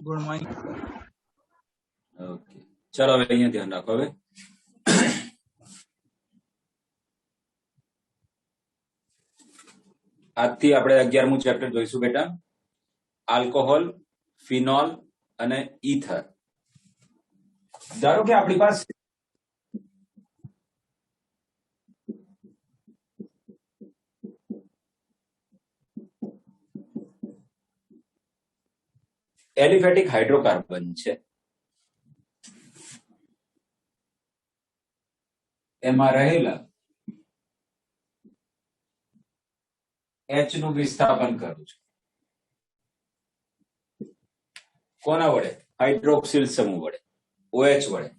Good morning. Okay, ચાલો હવે અહીંયા ધ્યાન રાખો. હવે આજથી આપણે 11મું ચેપ્ટર જોઈશું બેટા. આલ્કોહોલ, ફિનોલ અને ઈથર. ધારો કે આપણી પાસે એલિફેટિક હાઇડ્રોકાર્બન છે. એમાં રહેલા H નું વિસ્થાપન કરું છું. કોના વડે? હાઇડ્રોક્સિલ સમૂહ વડે, OH વડે.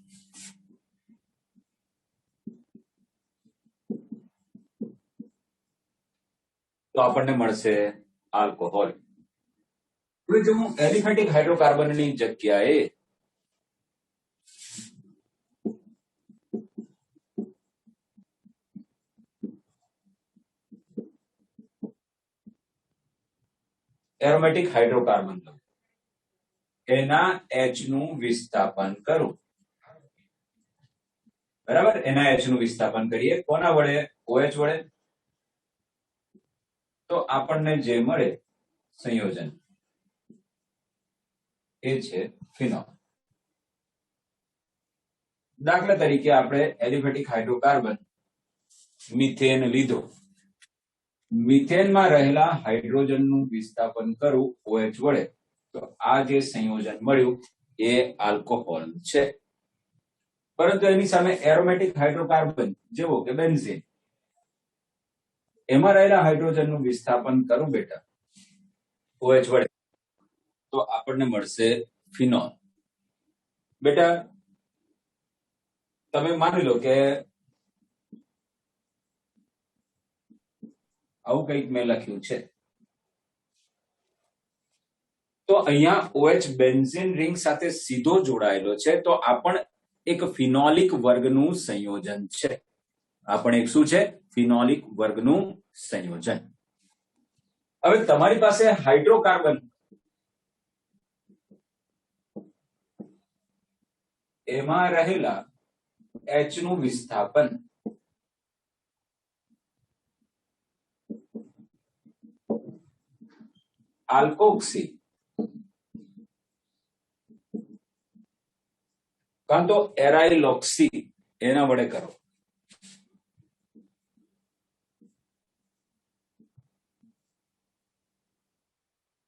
તો આપણને મળશે આલ્કોહોલ. હવે જો હું એલિફેટિક હાઇડ્રોકાર્બનની જગ્યાએ એરોમેટિક હાઇડ્રોકાર્બન લઉં, એના H નું વિસ્થાપન કરું. બરાબર, એના H નું વિસ્થાપન કરીએ. કોના વડે? OH વડે. તો આપણને જે મળે સંયોજન એ છે ફિનોલ. દાખલા તરીકે આપણે એલિફેટિક હાઇડ્રોકાર્બન મિથેન લીધો. મિથેનમાં રહેલા હાઇડ્રોજનનું વિસ્થાપન કરું OH વડે, તો આ જે સંયોજન મળ્યું એ આલ્કોહોલ છે. પરંતુ એની સામે એરોમેટિક હાઇડ્રોકાર્બન જેવો કે બેન્ઝીન, એમાં રહેલા હાઇડ્રોજનનું વિસ્થાપન કરું બેટા OH વડે, તો આપણને મળશે ફિનોલ. બેટા તમે માની લો કે આવું કંઈક મેં લખ્યું છે. તો અહીંયા OH બેન્ઝીન રિંગ સાથે સીધો જોડાયેલો છે, તો આ પણ એક ફિનોલિક વર્ગનું સંયોજન છે. આ પણ એક શું છે? ફિનોલિક વર્ગનું સંયોજન. હવે તમારી પાસે હાઇડ્રોકાર્બન, એમાં રહેલા H નું વિસ્થાપન આલ્કોક્સી કાં તો એરાઇલોક્સી એના વડે કરો.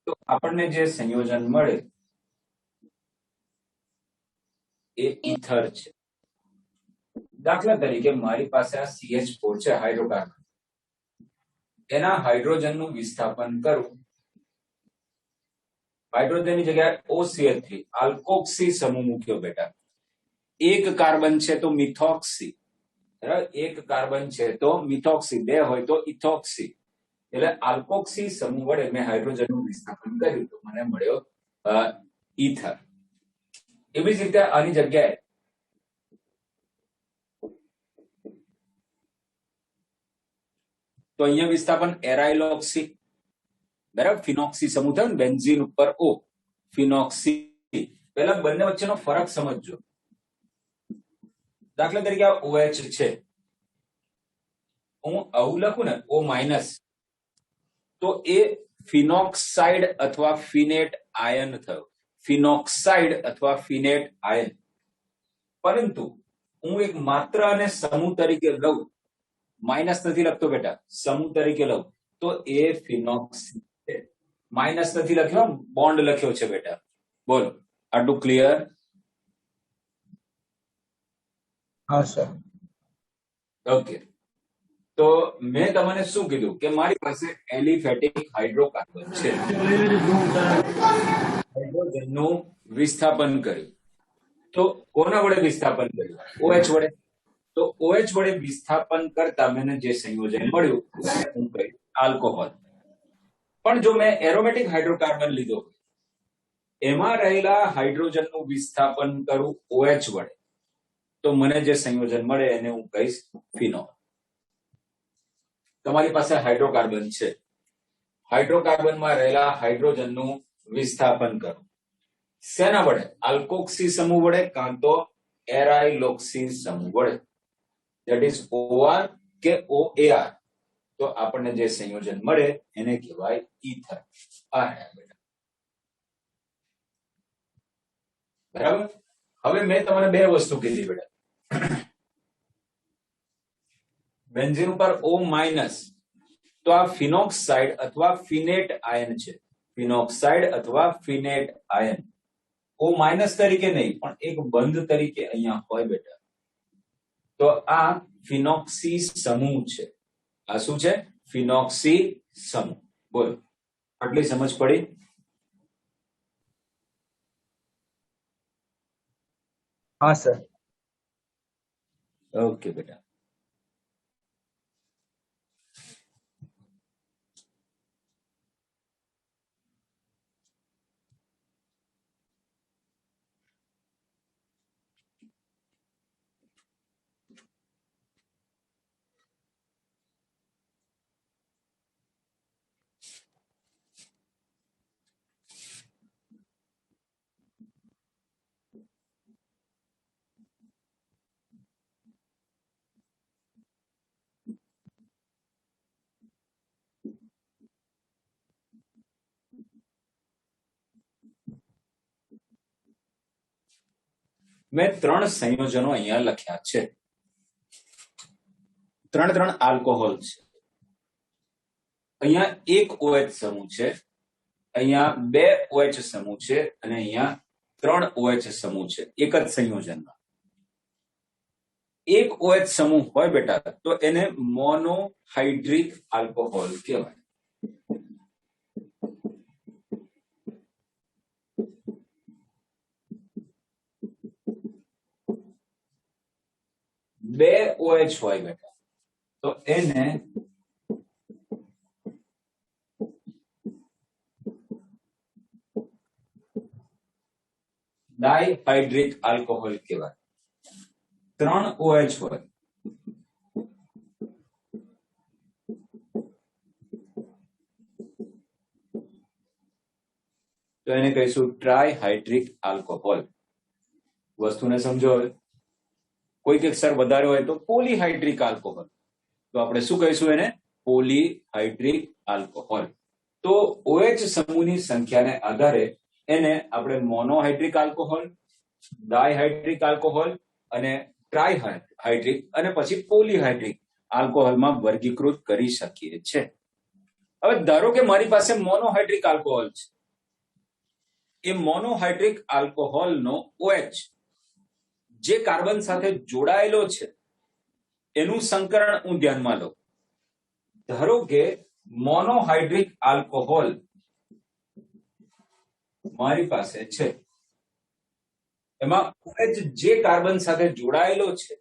તો આપણને જે સંયોજન મળે એ ઈથર છે. દાખલા તરીકે મારી પાસે આ CH4 છે હાઇડ્રોકાર્બન, એના હાઇડ્રોજનનું વિસ્થાપન કરું. હાઇડ્રોજનની જગ્યાએ OCH3 આલ્કોક્સી સમૂહ મૂક્યો બેટા. એક કાર્બન છે તો મિથોક્સી, બરાબર, એક કાર્બન છે તો મિથોક્સી, બે હોય તો ઇથોક્સી. એટલે આલ્કોક્સી સમૂહ વડે મેં હાઇડ્રોજનનું વિસ્થાપન કર્યું તો મને મળ્યો ઈથર. એવી જ રીતે આની જગ્યાએ તો અહીંયા વિસ્થાપન એરાઇલોક્સી, બરાબર, ફિનોક્સી સમૂહ થયો ને, બેન્ઝીન ઉપર O, ફિનોક્સી. પહેલા બંને વચ્ચેનો ફરક સમજજો. દાખલા તરીકે આ OH છે, હું આવું લખું ને O માઇનસ, તો એ ફિનોક્સાઇડ અથવા ફિનેટ આયન થયો. ફિનોક્સાઇડ અથવા ફિનેટ આયન. પરંતુ હું એક માત્ર અને સમૂહ તરીકે લઉં, માઇનસ નથી લખતો બેટા, સમૂહ તરીકે લઉં, તો એ ફિનોક્સી છે. માઇનસ નથી લખ્યો, બોન્ડ લખ્યો છે બેટા. બોલો, આટલું ક્લિયર? હા સર. ઓકે, તો મેં તમને શું કીધું કે મારી પાસે એલિફેટિક હાઇડ્રોકાર્બન છે, હાઇડ્રોજનનું વિસ્થાપન કર્યું. તો કોના વડે વિસ્થાપન કર્યું? OH વડે. તો OH વડે વિસ્થાપન કરતા મને જે સંયોજન મળ્યું હું કહીશ આલ્કોહોલ. પણ જો મેં એરોમેટિક હાઇડ્રોકાર્બન લીધો, એમાં રહેલા હાઇડ્રોજનનું વિસ્થાપન કરું OH વડે, તો મને જે સંયોજન મળે એને હું કહીશ ફિનોલ. તમારી પાસે હાઇડ્રોકાર્બન છે, હાઇડ્રોકાર્બનમાં રહેલા હાઇડ્રોજનનું વિસ્થાપન કરો. શેના વડે? આલ્કોક્સી સમૂહ વડે કાં તો એરાઇલોક્સી સમૂહ વડે. ધેટ ઇઝ OR કે OAR. તો આપણને જે સંયોજન મળે એને કહેવાય ઈથર. આ બેટા બરાબર. હવે મેં તમને બે વસ્તુ કીધી બેટા. બેન્ઝીન ઉપર O માઇનસ, તો આ ફિનોક્સાઇડ અથવા ફિનેટ આયન છે. ફિનોક્સાઇડ અથવા ફિનેટ આયન O માઇનસ તરીકે નહીં પણ એક બંધ તરીકે અહીંયા હોય બેટા. તો આ ફિનોક્સી સમૂહ છે. આ શું છે? ફિનોક્સી સમૂહ. બોલો, આટલી સમજ પડી? हाँ सर। ઓકે બેટા. મેં 3 સંયોજનો અહીંયા લખ્યા છે. 3 આલ્કોહોલ છે. અહીંયા એક OH સમૂહ છે, અહીંયા 2 OH સમૂહ છે અને અહીંયા 3 OH સમૂહ છે એક જ સંયોજનમાં. એક OH સમૂહ હોય બેટા તો એને મોનોહાઇડ્રિક આલ્કોહોલ કહેવાય. બે OH હોય બેટા તો એને ડાયહાઇડ્રિક આલ્કોહોલ કહેવાય. 3 OH હોય તો એને કહીશું ટ્રાયહાઇડ્રિક આલ્કોહોલ. વસ્તુને સમજો. હવે કોઈક એક સર વધારે હોય તો પોલીહાઇડ્રિક આલ્કોહોલ. તો આપણે શું કહીશું એને? પોલીહાઇડ્રિક આલ્કોહોલ. તો OH સમૂહની સંખ્યાને આધારે એને આપણે મોનોહાઇડ્રિક આલ્કોહોલ, ડાયહાઇડ્રિક આલ્કોહોલ અને ટ્રાયહાઇડ્રિક અને પછી પોલીહાઇડ્રિક આલ્કોહોલમાં વર્ગીકૃત કરી શકીએ છીએ. હવે ધારો કે મારી પાસે મોનોહાઇડ્રિક આલ્કોહોલ છે. એ મોનોહાઇડ્રિક આલ્કોહોલનો OH જે કાર્બન સાથે જોડાયેલો છે એનું સંકરણ હું ધ્યાનમાં લઉં. ધારો કે મોનોહાઇડ્રિક આલ્કોહોલ મારી પાસે છે, એમાં OH જે કાર્બન સાથે જોડાયેલો છે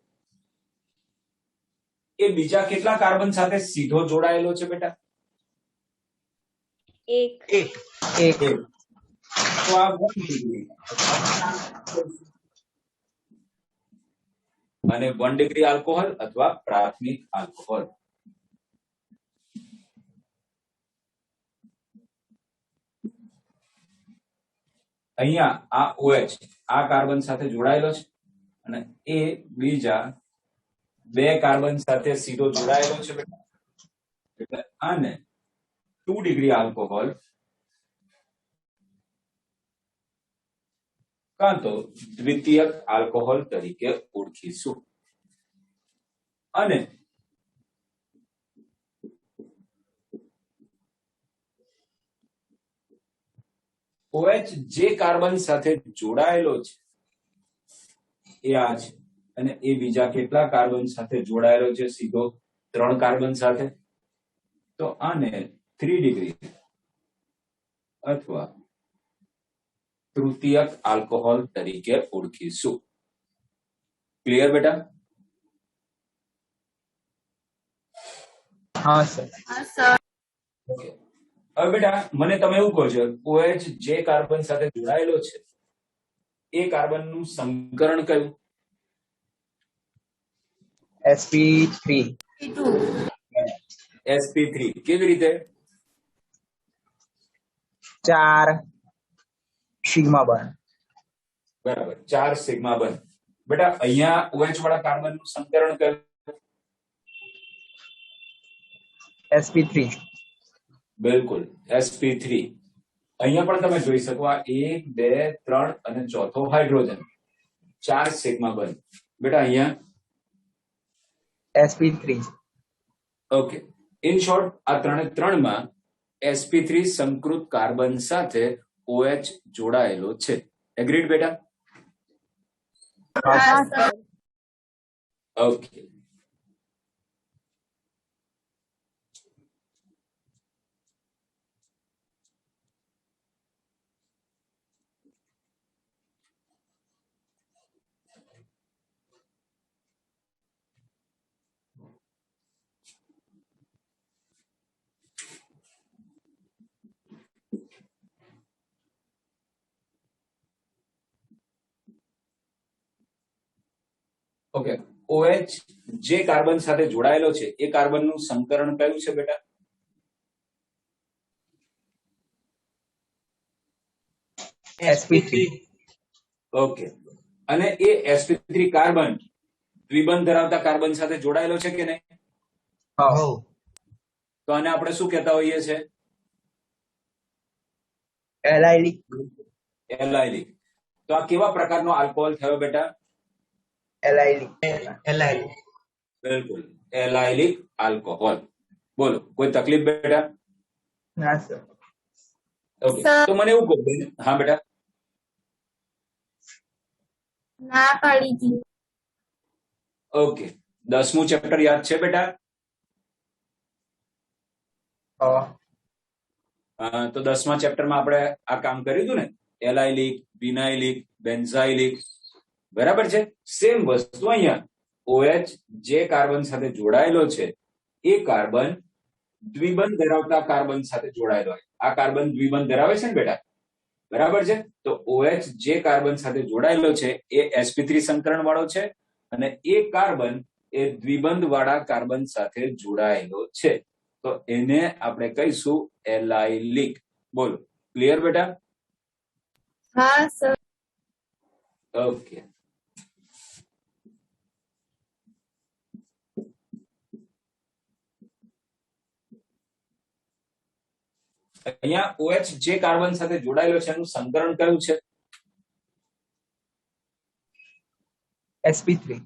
એ બીજા કેટલા કાર્બન સાથે સીધો જોડાયેલો છે બેટા? એક. તો આ 1 ડિગ્રી અને 1 ડિગ્રી આલ્કોહોલ અથવા પ્રાથમિક આલ્કોહોલ. અહીંયા આ OH આ કાર્બન સાથે જોડાયેલો છે અને એ બીજા 2 કાર્બન સાથે સીધો જોડાયેલો છે બેટા. એટલે આને 2 ડિગ્રી આલ્કોહોલ કાં તો દ્વિતીયક આલ્કોહોલ તરીકે ઓળખીશું. અને OH જે કાર્બન સાથે જોડાયેલો છે એ આ છે અને એ બીજા કેટલા કાર્બન સાથે જોડાયેલો છે સીધો? 3 કાર્બન સાથે. તો આને 3 ડિગ્રી અથવા તૃતીયક આલ્કોહોલ તરીકે ઓળખીશું. ક્લિયર બેટા? हाँ सर। હવે બેટા મને તમે એવું કહો છો OH જે કાર્બન સાથે જોડાયેલો છે એ કાર્બનનું સંકરણ કયું? sp3। sp3. કેવી રીતે? 4 सिग्मा बॉन्ड। બરાબર 4 સિગ્મા બંધ. બેટા અહીંયા OH વાળા કાર્બન નું સંકરણ કયું? sp3 બિલકુલ sp3. અહીંયા પણ તમે જોઈ શકો આ 1 2 3 અને ચોથો હાઇડ્રોજન 4 સિગ્મા બંધ. બેટા અહીંયા sp3 ઓકે. ઇન શોર્ટ આ ત્રણમાં sp3 સંકૃત કાર્બન સાથે OH જોડાયેલો છે. એગ્રીડ બેટા? ઓકે. ઓકે. OH જે કાર્બન સાથે જોડાયેલો છે એ કાર્બન નું સંકરણ કયું છે બેટા? sp3 okay. અને એ sp3 કાર્બન દ્વિબંધ ધરાવતા કાર્બન સાથે જોડાયેલો છે કે નહીં? હા તો આને આપણે શું કહેતા હોઈએ છે? allylic એલાયલિક. તો આ કેવા પ્રકારનો આલ્કોહોલ થયો બેટા? allylic બિલકુલ એલાયલિક આલ્કોહોલ. બોલો કોઈ તકલીફ બેટા? ના સર ઓકે. તો મને એવું કહો બેન. હા બેટા. ના પાડી દી. ઓકે. 10મું ચેપ્ટર યાદ છે બેટા? તો 10મા ચેપ્ટરમાં આપણે આ કામ કર્યું હતું ને, એલાયલિક, વિનાઇલિક, બેન્ઝાઇલિક. બરાબર છે. સેમ વસ્તુ અહીંયા OH જે કાર્બન સાથે જોડાયેલો છે એ કાર્બન દ્વિબંધ ધરાવતા કાર્બન સાથે જોડાયેલો હોય. આ કાર્બન દ્વિબંધ ધરાવે છે ને બેટા? બરાબર છે. તો OH જે કાર્બન સાથે જોડાયેલો છે એ sp3 સંકરણ વાળો છે અને એ કાર્બન એ દ્વિબંધ વાળા કાર્બન સાથે જોડાયેલો છે. તો એને આપણે કહીશું એલાયલિક. બોલો ક્લિયર બેટા? હા સર. ઓકે. અહીંયા OH જે કાર્બન સાથે જોડાયેલો છે એનું સંકરણ કયું છે? sp3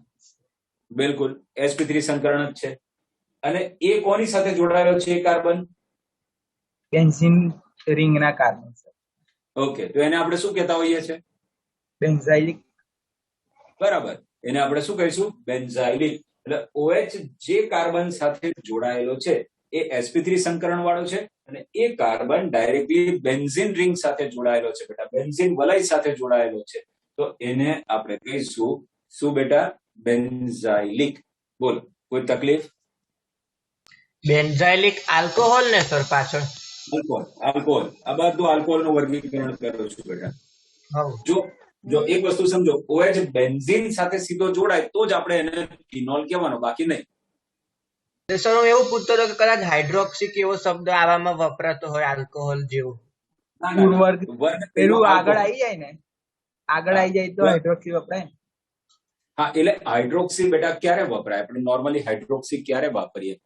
બિલકુલ sp3 સંકરણ જ છે. અને એ કોની સાથે જોડાયેલો છે એ કાર્બન? બેન્ઝીન રિંગ ના કાર્બન સર ઓકે. તો એને આપણે શું કહેતા હોઈએ છે? બેન્ઝાઇલિક. બરાબર. એને આપણે શું કહીશું? બેન્ઝાઇલિક. એટલે OH જે કાર્બન સાથે જોડાયેલો છે એ sp3 સંકરણ વાળો છે અને એ કાર્બન ડાયરેક્ટલી બેન્ઝીન રિંગ સાથે જોડાયેલો છે બેટા. બેન્ઝીન વલય સાથે જોડાયેલો છે. તો એને આપણે કહીશું શું બેટા? બેન્ઝાઇલિક. બોલો કોઈ તકલીફ? બેન્ઝાઇલિક આલ્કોહોલ ને સર પાછળ આલ્કોહોલ. આ બધું આલ્કોહોલ નું વર્ગીકરણ કરું છું બેટા. હવ જો એક વસ્તુ સમજો, OH બેન્ઝીન સાથે સીધો જોડાય તો જ આપણે એને ફિનોલ કહેવાનો, બાકી નહીં. સર હું એવું પૂછતો હતો કે કદાચ હાઇડ્રોક્સી એવો શબ્દ આવામાં વપરાતો હોય આલ્કોહોલ જેવો. પેલું આગળ આવી જાય ને, આગળ આવી જાય તો હાઇડ્રોક્સી વપરાય. હા, એટલે હાઇડ્રોક્સી બેટા ક્યારે વપરાય? આપણે નોર્મલી હાઇડ્રોક્સી ક્યારે વાપરીએ?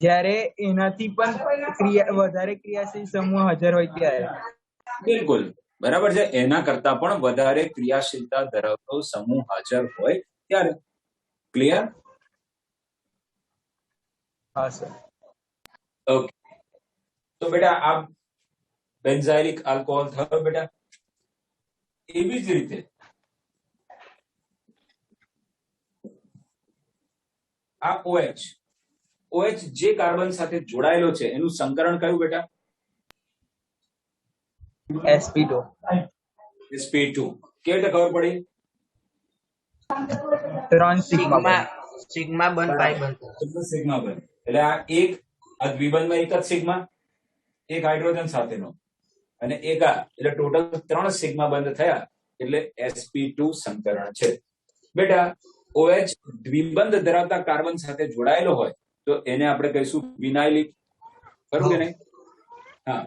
જ્યારે એનાથી પણ વધારે ક્રિયાશીલ સમૂહ હાજર હોય ત્યારે. બિલકુલ બરાબર છે. એના કરતા પણ વધારે ક્રિયાશીલતા ધરાવતો સમૂહ હાજર હોય ત્યારે. ક્લિયર? હા સર. ઓકે. તો બેટા આ બેન્ઝાઇલિક આલ્કોહોલ થયો બેટા. એવી જ રીતે આ OH જે કાર્બન સાથે જોડાયેલો છે એનું સંકરણ કયું બેટા? sp2 sp2. કેવી રીતે ખબર પડી? 3 સિગ્મા સિગ્મા બંધ પાઈ બંધ. સિગ્મા બંધ. એટલે આ દ્વિબંધમાં એક જ સિગ્મા, એક હાઇડ્રોજન સાથેનો, અને એક આ, એટલે ટોટલ 3 સિગ્મા બંધ થયા એટલે sp2 સંકરણ છે. બેટા OH દ્વિબંધ ધરાવતા કાર્બન સાથે જોડાયેલો હોય તો એને આપણે કહીશું વિનાઇલિક. ખરું કે નહીં? હા.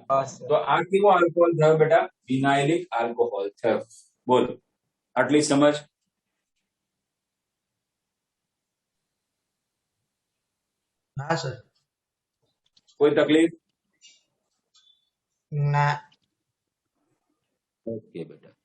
તો આ કેવો આલ્કોહોલ થયો બેટા? વિનાઇલિક આલ્કોહોલ થયો. બોલો, આટલી સમજ? હા સર. કોઈ તકલીફ? ના. ઓકે બેટા.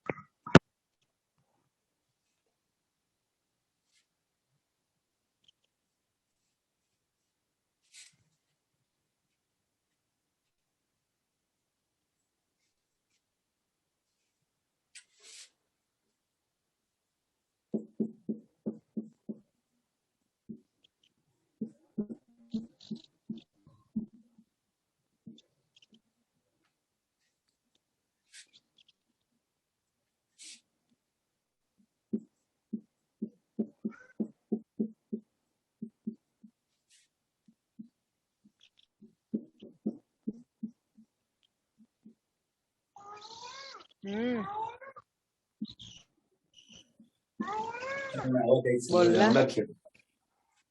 લખીએ.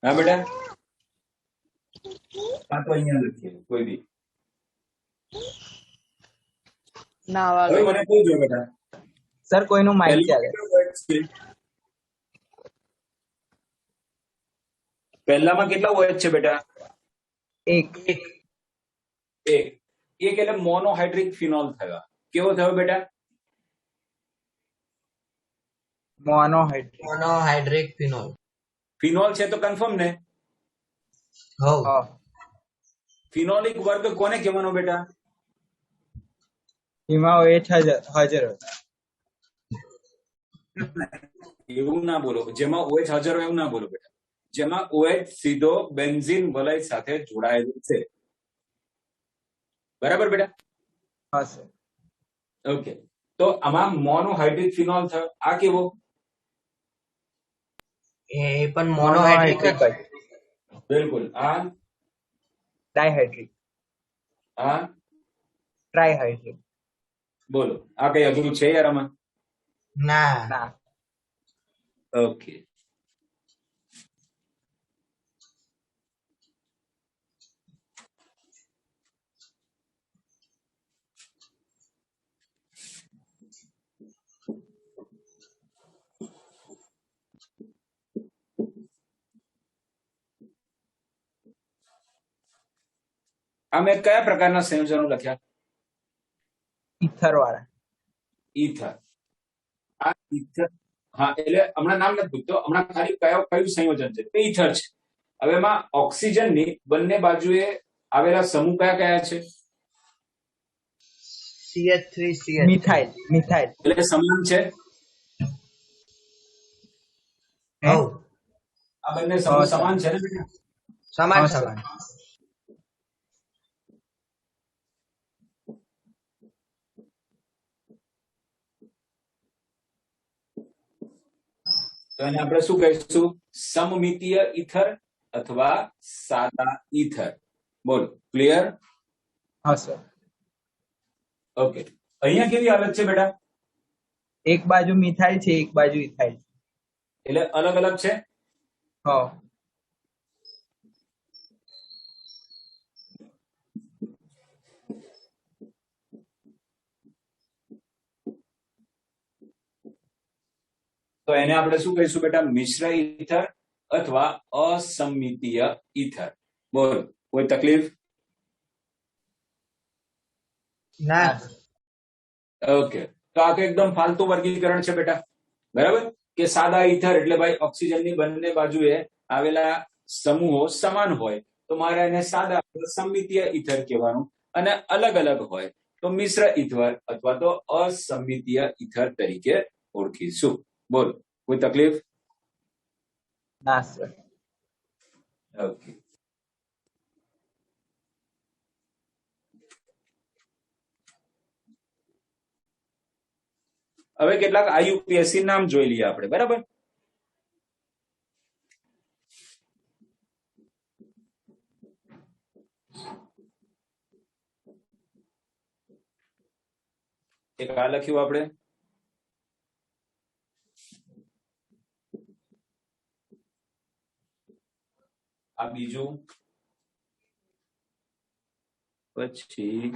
હા બેટા, હા તો અહીંયા લખીએ કોઈ બી. હવે મને કહેજો બેટા, સર કોઈનું માઇક ચાલે. પહેલામાં કેટલા OH છે બેટા? એક. એક એટલે મોનોહાઇડ્રિક ફિનોલ થયો. કેવો થયો બેટા? Monohydric phenol. ફિનોલ છે તો કન્ફર્મ ને? હવ. ફિનોલિક વર્ગ કોને કહેવાનો બેટા? એમાં OH હાજર હોય. એવું ના બોલો, જેમાં OH હાજર હોય એવું ના બોલો બેટા. જેમાં OH સીધો બેન્ઝીન વલય સાથે જોડાયેલું છે. બરાબર બેટા? હા સર. ઓકે, તો આમાં મોનોહાઇડ્રિક ફિનોલ થયો. આ કેવો? એ પણ મોનોહાઇડ્રિક જ. બિલકુલ. આ ડાયહાઇડ્રિક. આ ટ્રાયહાઇડ્રિક. બોલો, આ કઈ અઘરું છે યાર આમાં? ના. ઓકે. આ મેં કયા પ્રકારના સંયોજનો લખ્યા? ઇથર વાળા. ઈથર. આ ઈથર. હા, એટલે હમણાં નામ નથી પૂછતો, હમણાં ખાલી કયું સંયોજન છે તે ઈથર છે. હવે એમાં ઓક્સિજનની બંને બાજુએ આવેલા સમૂહ કયા કયા છે? CH3 methyl. એટલે સમાન છે. હવ. આ બંને સમૂહ સમાન છે ને બેટા? સમાન. તો એને આપણે શું કહીશું? સમમિતીય ઈથર અથવા સાદા ઈથર. બોલો, ક્લિયર? હા સર. ઓકે. અહીંયા કેવી હાલત છે બેટા? એક બાજુ મિથાઇલ છે, એક બાજુ ઇથાઇલ. એટલે અલગ અલગ છે. હા. તો એને આપણે શું કહીશું બેટા? મિશ્ર ઈથર અથવા અસમિતીય ઈથર. બોલો, કોઈ તકલીફ? ના. ઓકે, તો આ તો એકદમ ફાલતુ વર્ગીકરણ છે બેટા. બરાબર? કે સાદા ઈથર એટલે ભાઈ ઓક્સિજનની બંને બાજુએ આવેલા સમૂહો સમાન હોય તો મારે એને સાદા સમમિતીય ઈથર કહેવાનું, અને અલગ અલગ હોય તો મિશ્ર ઈથર અથવા તો અસમિતીય ઈથર તરીકે ઓળખીશું. બોલો, કોઈ તકલીફ? ના સર. ઓકે. હવે કેટલાક IUPAC નામ જોઈ લઈએ આપણે. બરાબર? એક આ લખ્યું આપણે, આ બીજું, પછી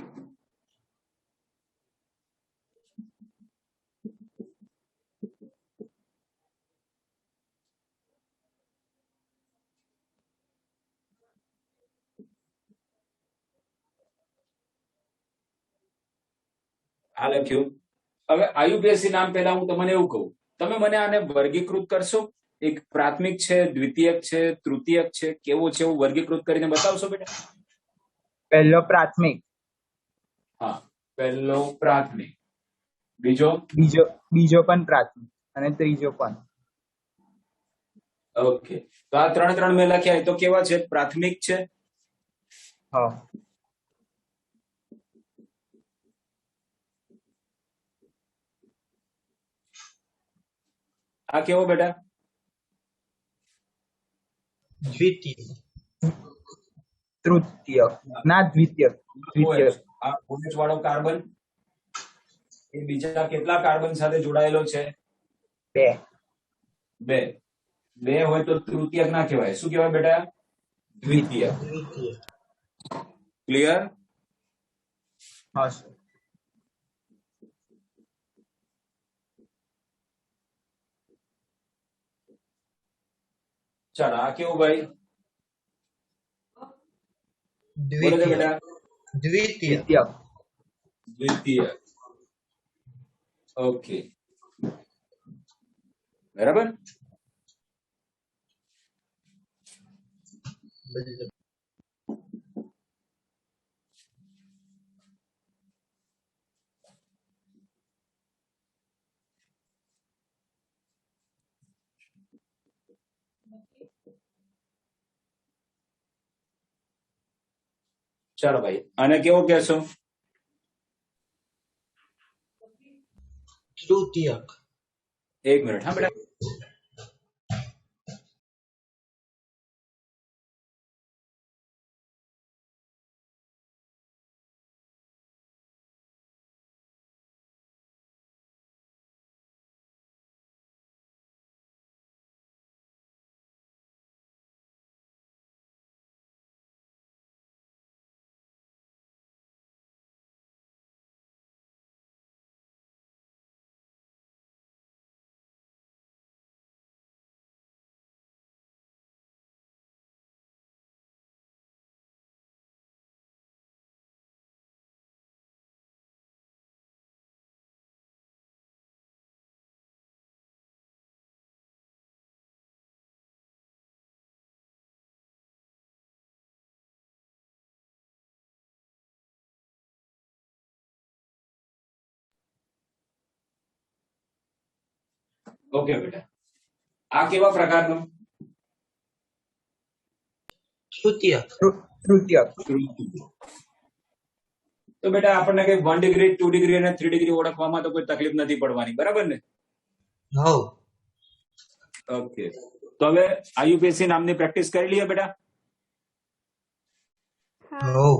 આ લખ્યું. હવે આયુપીએસસી નામ પહેલા હું તમને એવું કહું, તમે મને આને વર્ગીકૃત કરશો? એક પ્રાથમિક છે, દ્વિતીયક છે, તૃતીયક છે, કેવો છે એવું વર્ગીકૃત કરીને બતાવશો બેટા? પહેલો પ્રાથમિક, હા, પહેલો પ્રાથમિક, બીજો બીજો પણ પ્રાથમિક અને ત્રીજો પણ. ઓકે, તો આ ત્રણ મેં લખ્યા તો કેવા છે? પ્રાથમિક છે. હા, આ કેવો બેટા? દ્વિતીય. તૃતીય ના દ્વિતીય. આ OH વાળો કાર્બન એ બીજા કેટલા કાર્બન સાથે જોડાયેલો છે? 2. બે હોય તો તૃતીયક ના કહેવાય. શું કહેવાય બેટા? દ્વિતીય. ક્લિયર? હા સર. ચાલો, આ કેવું ભાઈ? બોલો તો બેટા. દ્વિતીય. દ્વિતીય. ઓકે, બરાબર. ચાલો ભાઈ, આને કેવો કહેશો? તૃતીયક. એક મિનિટ, હા બેટા. ઓકે બેટા, આ કેવા પ્રકારનું? તૃતીયક. તો બેટા આપણને કઈ 1 ડિગ્રી, 2 ડિગ્રી અને 3 ડિગ્રી ઓળખવામાં તો કોઈ તકલીફ નથી પડવાની, બરાબર ને? હવ. ઓકે, તો હવે આયુપીએસસી નામની પ્રેક્ટિસ કરી લઈએ બેટા. હવ.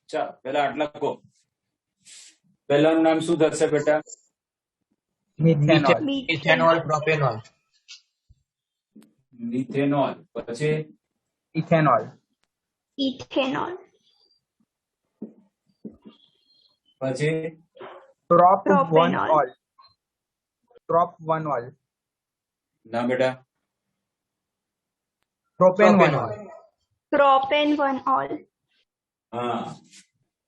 ચાલો, પેલા આટલા કહો. પહેલાનું નામ શું થશે બેટા? મિથેનોલ. Methanol, propanol. મિથેનોલ. પછી ઇથેનોલ. ઇથેનોલ. પછી પ્રોપ-1-ઓલ. પ્રોપ-1-ઓલ. ના બેટા. પ્રોપેન-1-ઓલ. પ્રોપેન-1-ઓલ. હા,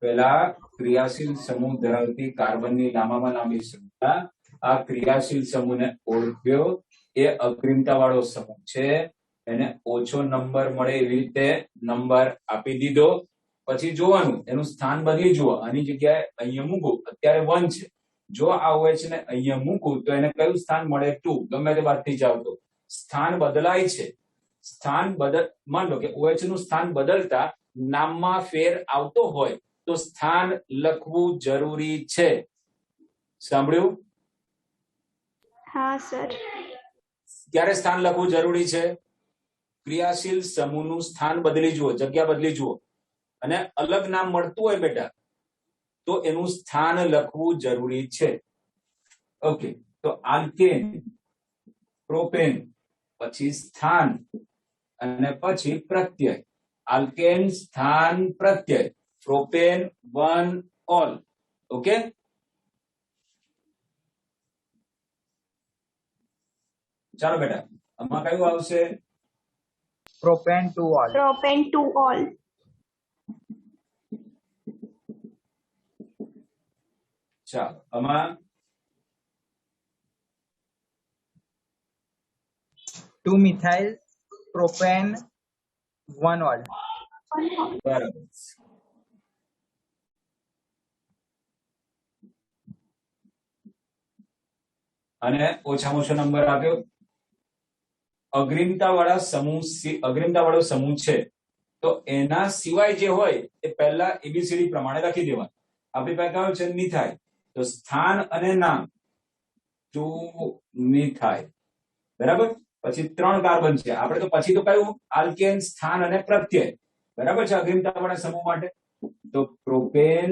પેલા ક્રિયાશીલ સમૂહ ધરાવતી કાર્બનની લાંબામાં લાંબી સંખ્યા. આ ક્રિયાશીલ સમૂહને ઓળખ્યો એ અગ્રીમતા વાળો સમૂહ છે, એને ઓછો નંબર મળે એવી રીતે નંબર આપી દીધો. પછી જોવાનું એનું સ્થાન બદલી જુઓ. આની જગ્યાએ અહીંયા મૂકો, અત્યારે 1 છે. જો આ OH ને અહીંયા મૂકું તો એને કયું સ્થાન મળે? 2. ગમે તે બાદથી જાવ તો સ્થાન બદલાય છે. સ્થાન मान लो કે OH નું સ્થાન બદલતા નામમાં ફેર આવતો હોય તો સ્થાન લખવું જરૂરી છે. સાંભળ્યું? हाँ सर. ક્યારે સ્થાન લખવું જરૂરી છે? ક્રિયાશીલ સમૂહનું સ્થાન બદલી જુઓ, જગ્યા બદલી જુઓ અને અલગ નામ મળતું હોય બેટા તો એનું સ્થાન લખવું જરૂરી છે. ઓકે, તો આલ્કેન, પ્રોપેન, પછી સ્થાન અને પછી પ્રત્યય. આલ્કેન, સ્થાન, પ્રત્યય. Propane, one, all. ઓકે, ચાલો બેટા, આમાં કયું આવશે? Propane to all. Propane to all. ચાલો આમાં 2 મિથાઇલ પ્રોપેન 1 ઓલ. બરાબર. અને ઓછામાં ઓછો નંબર આપ્યો. અગ્રીમતા વાળો સમૂહ છે તો એના સિવાય જે હોય એ પહેલા એબીસીડી પ્રમાણે લખી દેવાનું. આપણી પાસે કયો છે? મિથાઇલ. તો સ્થાન અને નામ 2 મિથાઇલ. બરાબર. પછી 3 કાર્બન છે. આપણે તો પછી તો કયું? આલ્કેન, સ્થાન અને પ્રત્યય. બરાબર છે અગ્રીમતા વાળા સમૂહ માટે. તો પ્રોપેન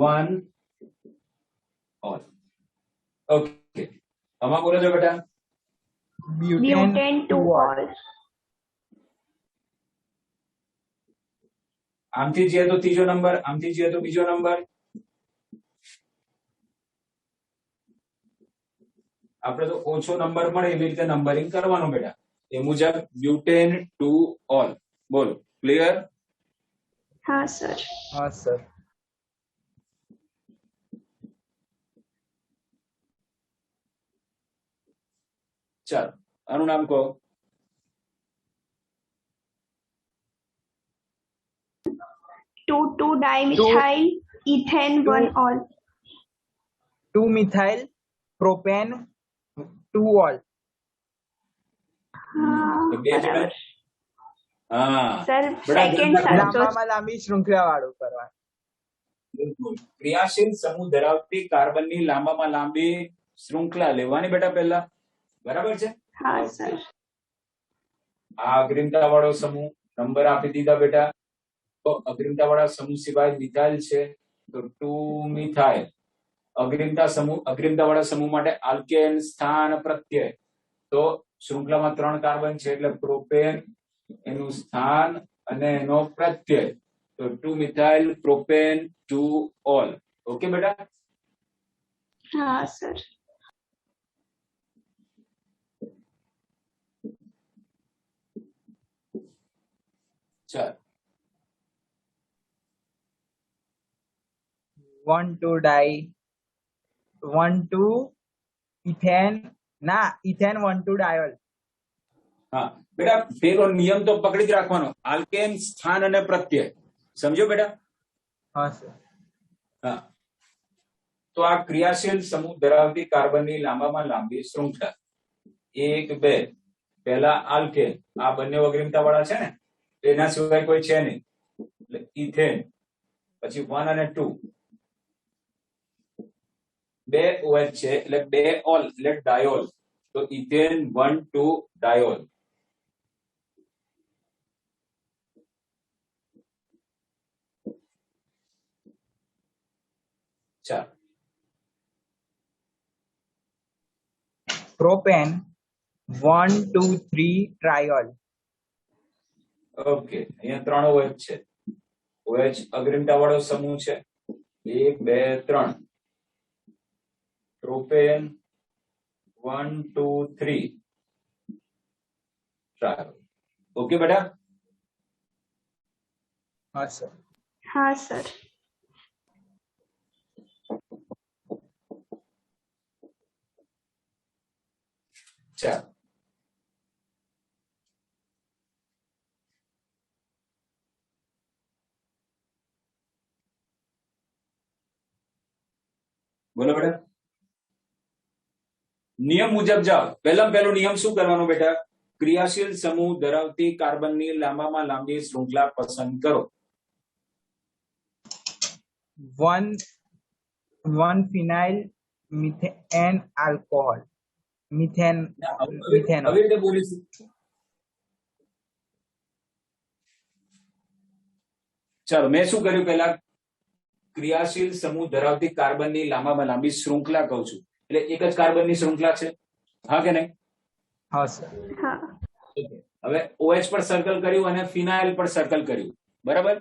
1 ઓલ. ઓકે, આમાં બોલો છો બેટા. Butane to all. આમથી જઈએ તો ત્રીજો નંબર, આમથી જઈએ તો બીજો નંબર. આપણે તો ઓછો નંબર મળે એવી રીતે નંબરિંગ કરવાનું બેટા. એ મુજબ બ્યુટેન ટુ ઓલ. બોલો, ક્લિયર? हाँ सर. હા સર. ચાલો આનું નામ કહો. 2 dimethyl ethane 1 all. 2 methyl propane 2 all. हाँ તો બે છે ને? बराबर. હા सर બરાબર. सेकंड सर तो લાંબામાં લાંબી શૃંખલા વાળું કરવાનું. બિલકુલ. ક્રિયાશીલ સમૂહ ધરાવતી કાર્બનની લાંબામાં લાંબી શૃંખલા લેવાની બેટા પહેલા. બરાબર છે? हाँ सर. આ અગ્રીમતા વાળો સમૂહ નંબર આપી દીધા બેટા. તો અગ્રીમતા વાળા સમૂહ સિવાય મિથાઇલ છે તો 2 મિથાઇલ. અગ્રીમતા વાળા સમૂહ માટે આલ્કેન, સ્થાન, પ્રત્યય. તો શૃંખલામાં 3 કાર્બન છે એટલે પ્રોપેન, એનું સ્થાન અને એનો પ્રત્યય. તો 2 મિથાઇલ પ્રોપેન 2 ઓલ. ઓકે બેટા. हाँ सर. ચાલ 1 2 ડાઈ 1 2 ઇથેન ના ઇથેન 1 2 ડાયોલ. હા બેટા, પેલો નિયમ તો પકડી જ રાખવાનો. આલ્કેન, સ્થાન અને પ્રત્યય. સમજો બેટા? હા સર. હા. તો આ ક્રિયાશીલ સમૂહ ધરાવતી કાર્બનની લાંબામાં લાંબી શૃંખલા 1 2. પહેલા આલ્કેન, આ બંને અગ્રીમતા વાળા છે ને, એના સિવાય કોઈ છે નહીં એટલે ઇથેન. પછી 1 અને 2 બે OH છે એટલે 2 ઓલ એટલે ડાયોલ. તો ઇથેન 1 2 ડાયોલ. ચાલો પ્રોપેન 1 2 3 ટ્રાયોલ. ઓકે, અહીંયા 3 OH છે. OH અગ્રીમતા વાળો સમૂહ છે. 1 2 3. પ્રોપેન 1 2 3 ટ્રાયોલ. ઓકે બેટા. હા સર. हाँ सर. ચાલો બોલો બેટા. નિયમ મુજબ જાઓ. પહેલો નિયમ શું કરવાનો બેટા? ક્રિયાશીલ સમૂહ ધરાવતી કાર્બનની લાંબામાં લાંબી શૃંખલા પસંદ કરો. one phenyl methane alcohol આવી methanol. રીતે બોલીશું. ચાલો, મેં શું કર્યું? પહેલા ક્રિયાશીલ સમૂહ ધરાવતી કાર્બનની લાંબામાં લાંબી શૃંખલા કહું છું, એટલે એક જ કાર્બનની શૃંખલા છે, હા કે નહીં? હા સર. હા. હવે OH પર સર્કલ કર્યું અને ફિનાઇલ પર સર્કલ કર્યું, બરાબર?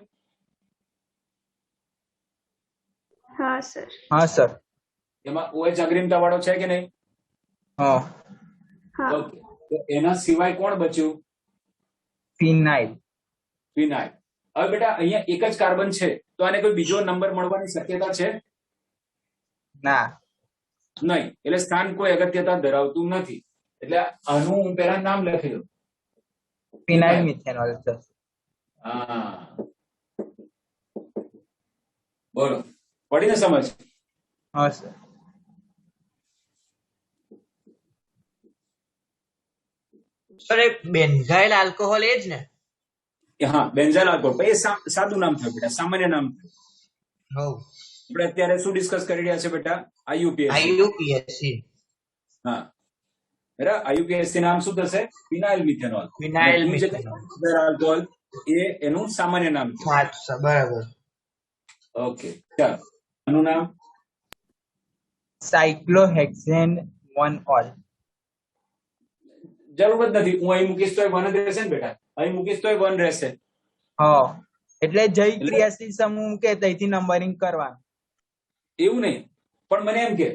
હા સર. હા સર. એમાં OH અગ્રીમતા વાળો છે કે નહીં? હા. હા. ઓકે, તો એના સિવાય કોણ બચ્યું? phenyl. ફિનાઇલ. હવે બેટા અહીંયા એક જ કાર્બન છે, તો આને કોઈ બીજો નંબર મળવાની શક્યતા છે? ના. નહીં. એટલે સ્થાન કોઈ અગત્યતા ધરાવતું નથી. એટલે આનું હું પહેલા નામ લખી દઉં. phenyl methanol sir. હા, બોલો, પડી ને સમજ? હા સર. સર એ બેન્ઝાઇલ આલ્કોહોલ એ જ ને? હા, બેન્ઝાઇલ આલ્કોહોલ. એ સાદું નામ થયું બેટા, સામાન્ય નામ થયું. આપણે અત્યારે શું ડિસ્કસ કરી રહ્યા છે બેટા? IUPAC. હા, બરાબર. IUPAC નામ શું થશે? ફિનાઇલ મિથેનોલ. ફિનાઇલ મિથેનોલ આલ્કોહોલ એ એનું સામાન્ય નામ છે. બરાબર. ઓકે, ચાલો, આનું નામ cyclohexane 1-ol. જરૂર જ નથી. હું અહીં મૂકીશ તો 1 જ રહેશે ને બેટા? અહીં મૂકીશ તો 1 રહેશે. હા, એટલે જય ક્રિયાશીલ સમૂહ કે ત્યાંથી નંબરિંગ કરવાનું. એવું નહીં, પણ મને એમ કે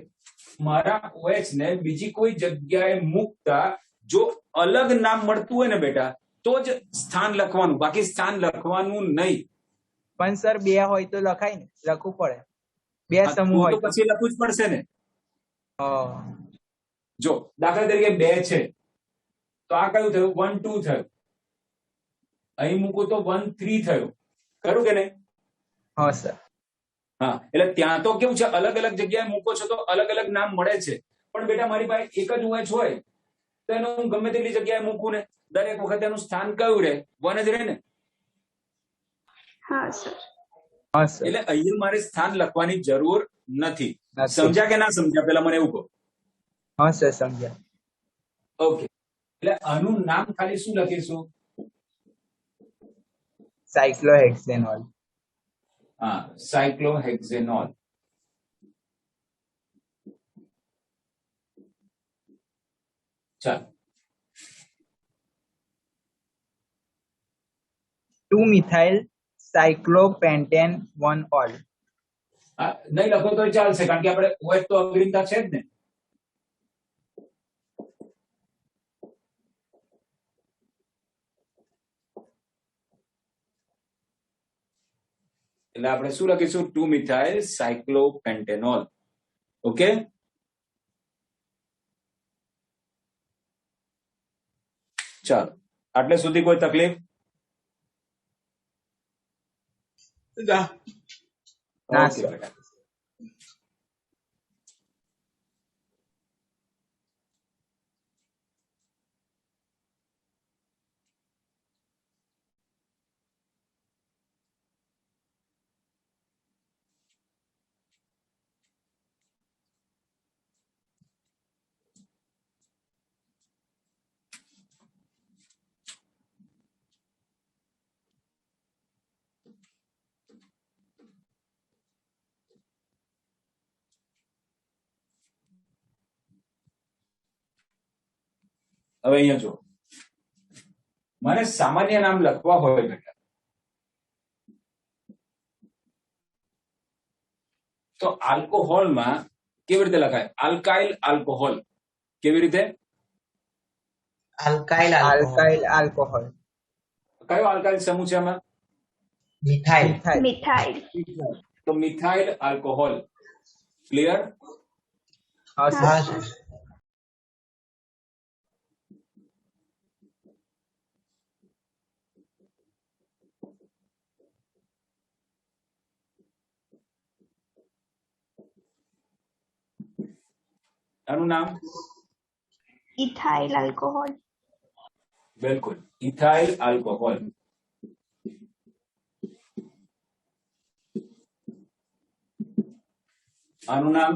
મારા OH ને બીજી કોઈ જગ્યાએ મૂકતા જો અલગ નામ મળતું હોય ને બેટા, તો જ સ્થાન લખવાનું, બાકી સ્થાન લખવાનું નહીં. પણ સર બે હોય તો લખાય ને, લખવું પડે. બે સમૂહ હોય તો પછી લખવું જ પડશે ને. હા. જો દાખલા તરીકે 2 છે, તો આ કયું થયું? 1 2 થયું. અહીં મૂકું તો 1 3 થયું, ખરું કે નહીં? હા સર. હા, એટલે ત્યાં તો કેવું છે, અલગ અલગ જગ્યાએ મૂકો છો તો અલગ અલગ નામ મળે છે. પણ બેટા મારી પાસે એક જ OH હોય તો એનું હું ગમે તેટલી જગ્યાએ મૂકું ને, દરેક વખતે એનું સ્થાન કયું રહે? 1 જ રહે ને. હા સર. હા સર. એટલે અહીંયા મારે સ્થાન લખવાની જરૂર નથી. નથી. સમજ્યા કે ના સમજ્યા? પેલા મને એવું કહો. હા સર, સમજ્યા. ઓકે, એટલે આનું નામ ખાલી શું લખીશું? cyclohexanol. હા, સાયક્લોહેક્ઝેનોલ. ચાલો, 2-methyl cyclopentane 1-ol. હા, નહીં લખો તો ચાલશે, કારણ કે આપણે OH તો અગ્રીમતા છે જ ને. એટલે આપણે શું લખીશું? 2-methyl cyclopentanol. ઓકે, ચાલો, આટલે સુધી કોઈ તકલીફ? ના ઓકે સર. બેટા. હવે અહીંયા જો, મને સામાન્ય નામ લખવા હોય બેટા, તો આલ્કોહોલમાં કેવી રીતે લખાય? Alkyl alcohol. કેવી રીતે? Alkyl alkyl alcohol. કયો આલ્કાઇલ સમૂહ છે આમાં? મિથાઇલ. મિથાઇલ. તો મિથાઇલ આલ્કોહોલ. ક્લિયર? હા હા સર. સર. આનું નામ इथाइल अल्कोहल. बिल्कुल, इथाइल अल्कोहल. આનું નામ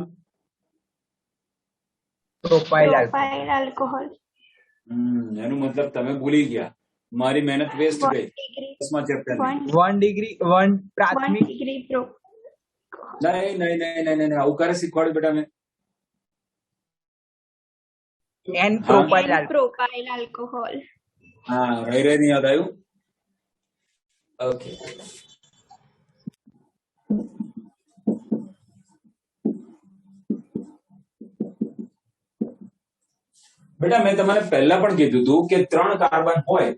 પ્રોપાઇલ આલ્કોહોલ. Propyl alcohol. એનું મતલબ તમે ભૂલી ગયા, મારી મહેનત વેસ્ટ 1 ગઈ. degree. 10મા ચેપ્ટર 1 1 degree 1 પ્રાથમિક degree pro. નહીં નહીં નહીં નહીં નહીં આવું કરે શીખવાડ્યું બેટા મેં. n propyl And alcohol. propyl alcohol. હા, રહી ની યાદ આવ્યું. ઓકે, બેટા મેં તમને પહેલા પણ કીધું હતું કે 3 કાર્બન હોય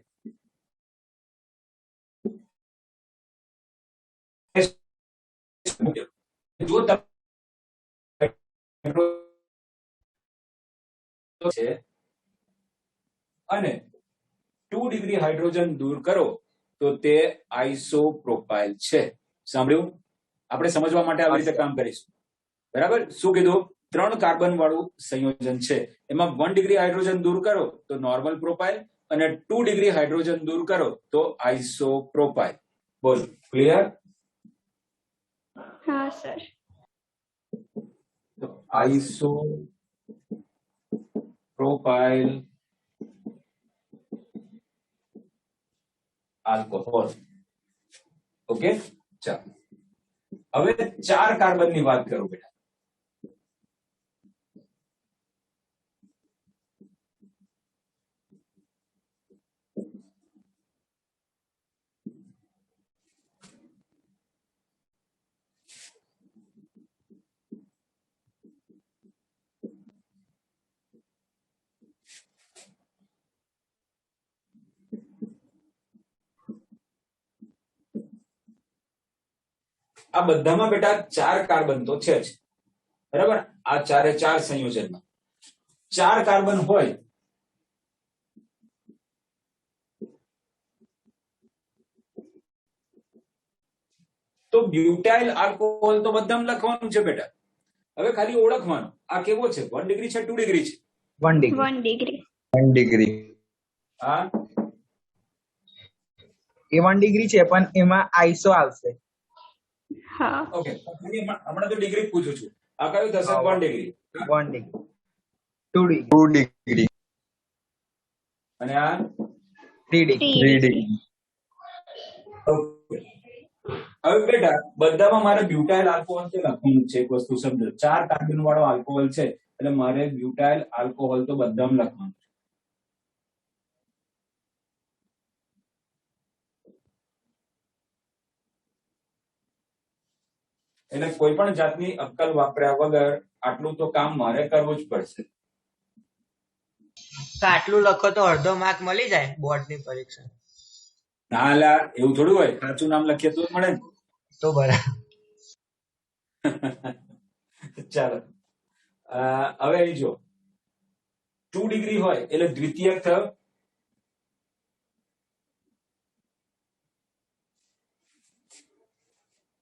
જો તમે છે અને 2 ડિગ્રી હાઇડ્રોજન દૂર કરો તો તે આઇસોપ્રોપાઇલ છે. સાંભળ્યું? આપણે સમજવા માટે આવી રીતે કામ કરીશું. બરાબર? શું કીધું? 3 કાર્બન વાળું સંયોજન છે, એમાં 1 ડિગ્રી હાઇડ્રોજન દૂર કરો તો નોર્મલ પ્રોપાઇલ અને 2 ડિગ્રી હાઇડ્રોજન દૂર કરો તો આઇસોપ્રોપાઇલ. બોલ, ક્લિયર? हाँ सर. તો આઇસોપ્રોપાઇલ આલ્કોહોલ. ઓકે, ચાલો હવે 4 કાર્બન ની વાત કરું બેટા. આ બધામાં બેટા 4 કાર્બન તો છે જ, બરાબર? આ 4 સંયોજનમાં 4 કાર્બન હોય તો બ્યુટાઇલ આલ્કોહોલ તો બધામાં લખવાનું છે બેટા. હવે ખાલી ઓળખવાનું આ કેવો છે, 1 ડિગ્રી છે 2 ડિગ્રી છે? 1 degree. 1 degree. 1 degree. હા, એ 1 degree છે પણ એમાં આઈસો આવશે. हाँ. ઓકે, હમણાં તો ડિગ્રી પૂછું છું. આ કયું થશે? 1 ડિગ્રી. 1 degree. 2 degree. 2 degree. અને આ 3 degree. 3 degree. ઓકે. હવે બેટા બધામાં મારે બ્યુટાઇલ આલ્કોહોલ છે લખવાનું છે. એક વસ્તુ સમજો, 4 કાર્બન વાળો આલ્કોહોલ છે એટલે મારે બ્યુટાઇલ આલ્કોહોલ તો બધામાં લખવાનું છે. એટલે કોઈ પણ જાતની અક્કલ વાપર્યા વગર આટલું તો કામ મારે કરવું જ પડશે. તો આટલું લખો તો અડધો માર્ક મળી જાય બોર્ડની પરીક્ષા. ના લા, એવું થોડું હોય, સાચું નામ લખીએ તો જ મળે ને. તો બરાબર. ચાલો હવે અહીં જો 2 ડિગ્રી હોય એટલે દ્વિતીયક થયો.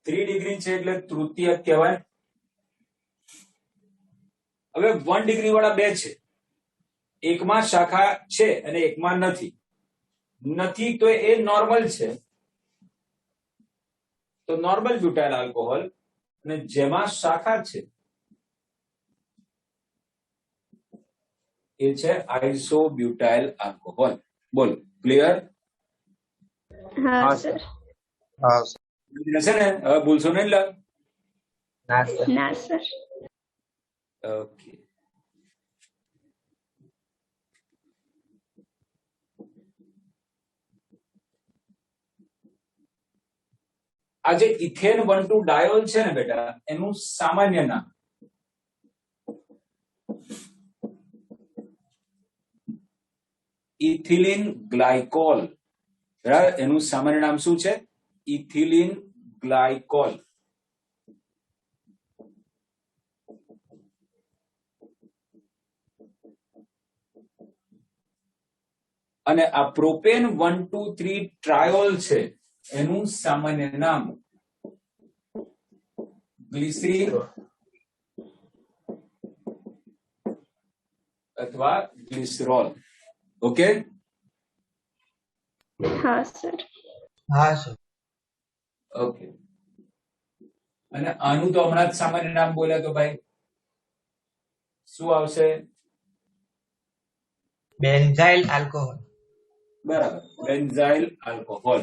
થ્રી ડિગ્રી છે એટલે તૃતીયક કહેવાય. હવે 1 ડિગ્રી વાળા બે છે, એકમાં શાખા છે અને એકમાં નથી તો એ નોર્મલ છે, તો નોર્મલ બ્યુટાઇલ આલ્કોહોલ. અને જેમાં શાખા છે એ છે આઇસોબ્યુટાઇલ આલ્કોહોલ. બોલ, ક્લિયર? हाँ सर. છે ને? હવે ભૂલશો નહીં લા. ના sir. ना सर. ઓકે, આ જે ઇથેન 1,2 ડાયોલ છે ને બેટા, એનું સામાન્ય નામ ઇથિલિન ગ્લાયકોલ. બરાબર? એનું સામાન્ય નામ શું છે? Ethylene glycol. અને આ પ્રોપેન 1,2,3 ટ્રાયોલ છે એનું સામાન્ય નામ ગ્લિસરીન અથવા ગ્લિસરોલ. ઓકે, हाँ सर હા સર. ઓકે. અને આનું તો હમણાં જ સામાન્ય નામ બોલ્યા તો ભાઈ શું આવશે? Benzyl alcohol. બરાબર, બેન્ઝાઇલ આલ્કોહોલ.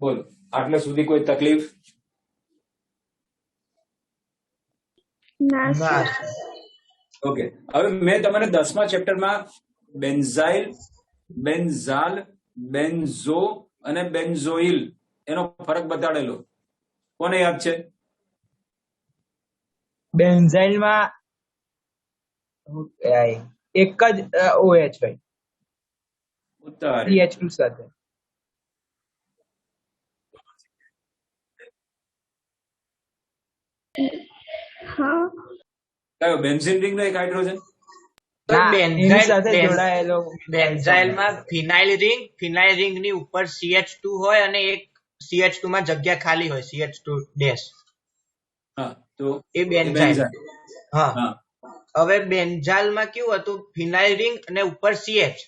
બોલો, આટલે સુધી કોઈ તકલીફ? ना ના सर સર. ઓકે, હવે મેં તમને 10મા ચેપ્ટરમાં બેન્ઝાઇલ, બેન્ઝાલ, બેન્ઝો અને બેન્ઝોઇલ એનો ફરક બતાડેલો. કોને યાદ છે? બેન્ઝાઇલમાં એક જ OH હોય ઉત્તર. CH2 સાથે. हाँ કયો? બેન્ઝીન રિંગ નો એક હાઇડ્રોજન. ના, એની સાથે બેન્ઝાઇલ જોડાયેલો બેન્ઝાઇલમાં ફિનાઇલ રિંગ ની ઉપર CH2 હોય અને એક CH2 માં જગ્યા ખાલી હોય, CH2 ડેશ. હા, તો એ બેન્ઝાઇલ. હા. હા, હવે બેન્ઝાલમાં કેવું હતું, ફિનાઇલ રિંગ અને ઉપર CH,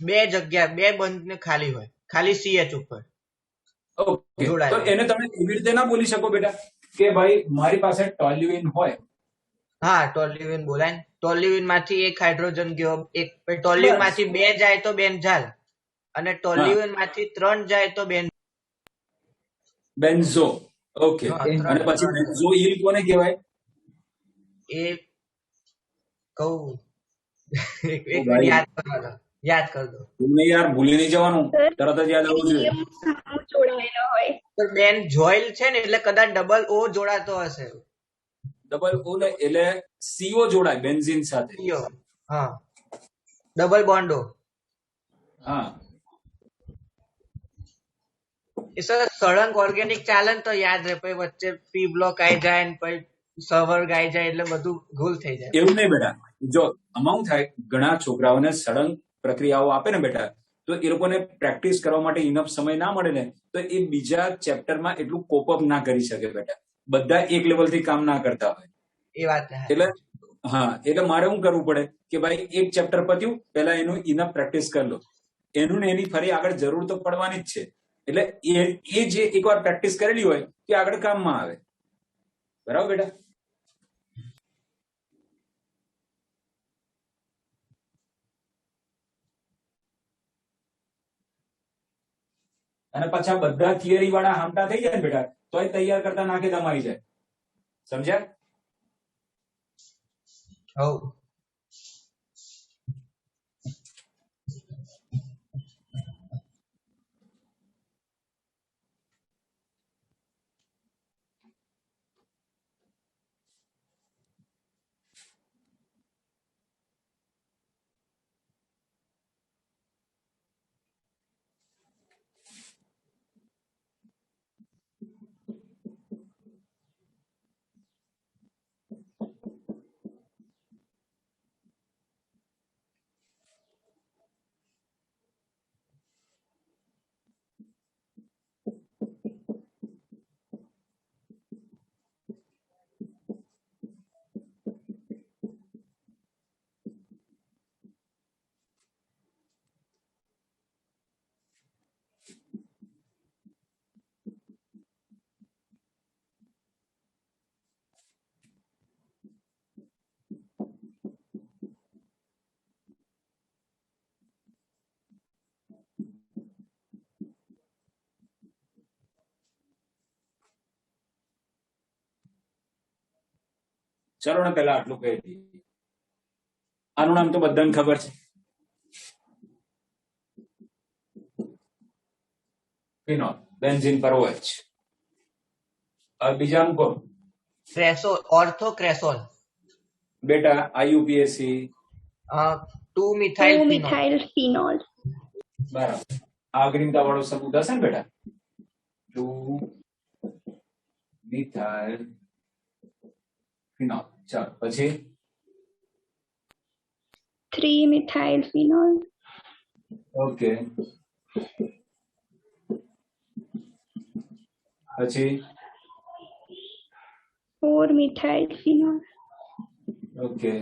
બે જગ્યા, બે બંધને ખાલી હોય, ખાલી CH ઉપર ઓકે. તો જોડાયેલા. એને તમે એવી રીતે ના બોલી શકો બેટા કે ભાઈ મારી પાસે ટોલ્યુઇન હોય. હા, ટોલ્યુઇન બોલાય ને. ટોલ્યુઇન માંથી એક હાઇડ્રોજન ગયો, એક ટોલ્યુઇન માંથી બે જાય તો બેન્ઝાલ, અને ટોલ્યુઇન માંથી 3 જાય તો બેન્ઝો. ઓકે, હા, અને પછી બેન્ઝોઇલ કોને કહેવાય? એ કહું એક ઓ મિનિટ ભાઈ, યાદ કર દો. તમને યાર ભૂલી નહીં જવાનું, સર તરત જ યાદ આવવું જોઈએ. નિયમ સામો જોડાયેલો હોય તો બેન્ઝોઇલ છે ને, એટલે કદાચ ડબલ ઓ જોડાતો હશે. ડબલ ઓ એટલે સીઓ જોડાય બેન્ઝીન સાથે. CO. હા, ડબલ બોન્ડો. હા, એ સર સળંગ ઓર્ગેનિક ચાલે ને તો યાદ રહે, પછી વચ્ચે પી બ્લોક આવી જાય ને પછી સવર્ગ આવી જાય એટલે બધું ભૂલ થઈ જાય. એવું નહીં બેટા. જો અમાઉન્ટ થાય, ઘણા છોકરાઓને સળંગ પ્રક્રિયાઓ આપે ને બેટા, તો એ લોકોને પ્રેક્ટિસ કરવા માટે ઇનફ સમય ના મળે ને, તો એ બીજા ચેપ્ટરમાં એટલું કોપઅપ ના કરી શકે બેટા. બધા એક લેવલ થી કામ ના કરતા હોય. એ વાત છે. એટલે હા, એટલે મારે શું કરવું પડે કે ભાઈ એક ચેપ્ટર પત્યું, પહેલા એનું ઇનફ પ્રેક્ટિસ કરી લો. એનું ને એની ફરી આગળ જરૂર તો પડવાની જ છે. એટલે એ જે એકવાર પ્રેક્ટિસ કરેલી હોય તે આગળ કામમાં આવે. બરાબર બેટા? અને પાછા બધા થિયરી વાળા હામટા થઈ જાય ને બેટા, તોય તૈયાર કરતા નાખે તમારી જાય. સમજ્યા? હવ. ચલો ને પેલા આટલું કહી દઈએ. આનું નામ તો બધાને ખબર છે, ફિનોલ, બેન્ઝીન પર OH. હવે બીજાનું કોણ? Cresol, ortho cresol. બેટા IUPAC. 2 methyl 2 phenol. Methyl phenol બરાબર, આ અગ્રિમતા વાળો સબૂત હશે ને બેટા? 2 મિથાઇલ ફિનોલ. ચાલો પછી 3 मिथाइल फिनॉल ઓકે, પછી 4 methyl phenol. ઓકે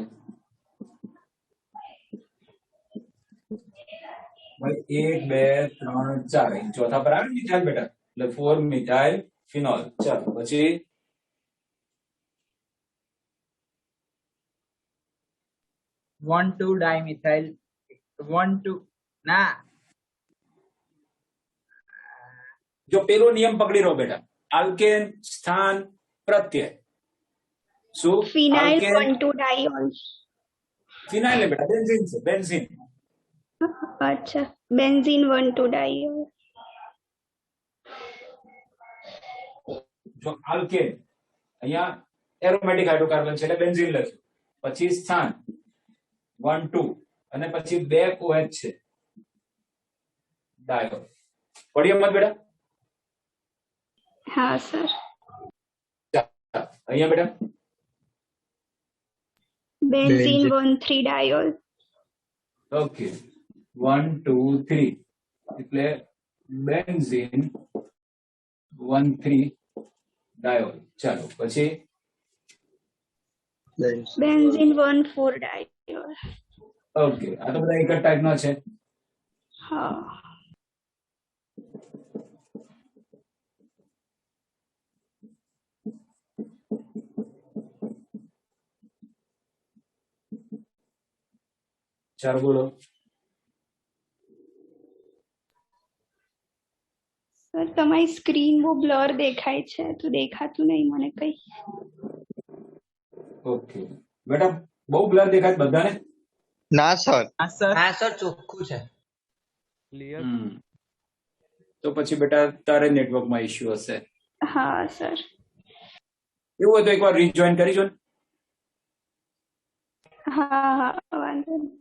ભાઈ 1 2 3 4 અહીં ચોથા પર આવે મિથાઇલ બેટા એટલે 4 મિથાઇલ ફિનોલ ચાલો પછી 1,2 dimethyl 1,2 ના જો પેલો નિયમ પકડી રહો બેટા આલ્કેન સ્થાન પ્રત્યય શું Phenyl આલ્કેન 1,2 diol. ફિનાઇલ ને બેટા બેન્ઝીન છે બેન્ઝીન अच्छा benzene 1,2 diol. જો આલ્કેન અહીંયા એરોમેટિક હાઇડ્રોકાર્બન છે એટલે બેન્ઝીન લખ્યું પછી સ્થાન 1 2 અને પછી 2 OH છે ડાયોલ પડી મત બેટા हाँ सर. અહીંયા બેટા Benzene 1,3 diol. ઓકે 1 2 3 એટલે બેન્ઝીન 1 3 ડાયોલ ચાલો પછી Benzene 1,4 diol. ઓકે આ તો બધા એક જ ટાઈપનો છે हाँ. ચાલો બોલો સર તમારી સ્ક્રીન બહુ બ્લર દેખાય છે તો દેખાતું નહીં મને કઈ. ઓકે બેટા બહુ બ્લર દેખાય બધાને ના સર હા સર હા સર ચોખ્ખું છે. તો પછી બેટા તારે નેટવર્કમાં ઇશ્યુ હશે હા સર. એવું હોય તો એકવાર રીજોઈન કરી જો ને હા હા વાંધો નહીં.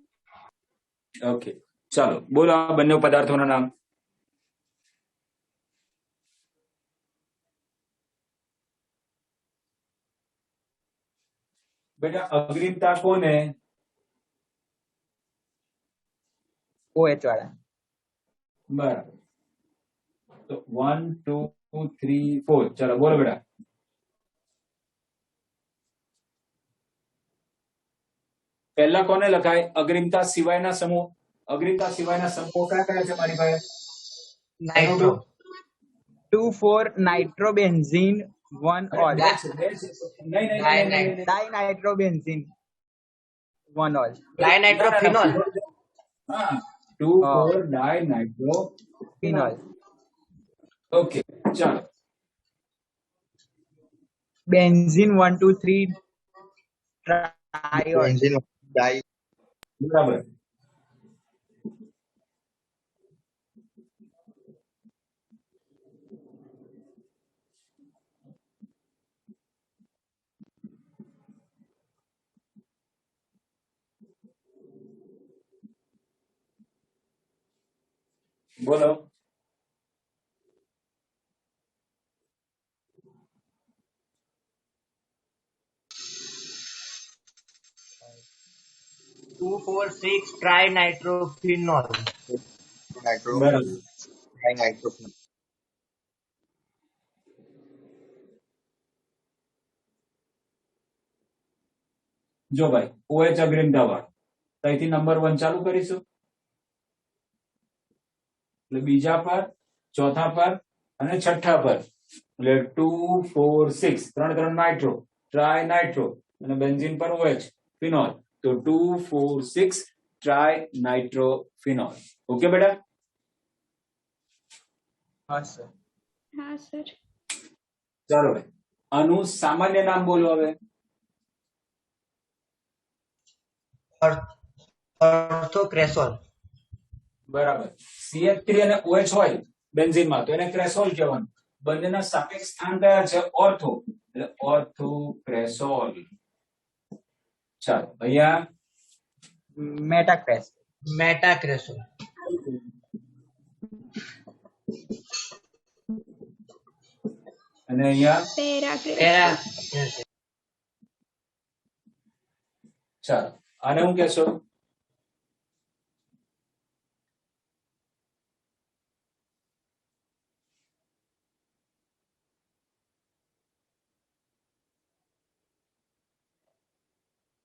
ઓકે ચાલો બોલો આ બંને પદાર્થોના નામ બેટા અગ્રિમતા કોને OH વાળા બરાબર તો 1 2 3 4 ચાલો બોલો બેટા પહેલા કોને લખાય અગ્રિમતા સિવાયના સમૂહ અગ્રિમતા સિવાયના સમૂહ કયા કયા છે મારી પાસે નાઇટ્રો 2,4 nitrobenzene 1 ol નહીં dinitrobenzene 1 ol ડાયનાઇટ્રોફિનોલ. હા 2 4 ડાઇનાઇટ્રો phenol ઓકે ચાલો benzene 1 2 3 triol બેન્ઝીન ડાઈ બરાબર બોલો 2,4,6 ટ્રાઇનાઇટ્રોફિનોલ. નાઇટ્રો બરાબર ડાઈ નાઇટ્રોફિન જો ભાઈ OH અગ્રિમતા વાળો તો અહીંથી નંબર 1 ચાલુ કરીશું એટલે બીજા પર ચોથા પર અને છઠ્ઠા પર એટલે 2 4 6 ત્રણ ત્રણ નાઇટ્રો ટ્રાય નાઇટ્રો અને બેન્ઝીન પર OH ફિનોલ તો 2 4 6 ટ્રાય નાઇટ્રો ફિનોલ ઓકે બેટા હા સર हाँ सर. ચાલો ભાઈ આનું સામાન્ય નામ બોલો હવે ઓર્થોક્રેસોલ. બરાબર CH3 અને OH હોય બેન્ઝીનમાં તો એને ક્રેસોલ કહેવાનું બંનેના સાપેક્ષ સ્થાન કયા છે ઓર્થો એટલે ઓર્થો ક્રેસોલ ચાલો અહીંયા metacres મેટાક્રેસોલ. અને અહીંયા Paracres. પેરાક્રેસોલ. ચાલો આને હું કહેશો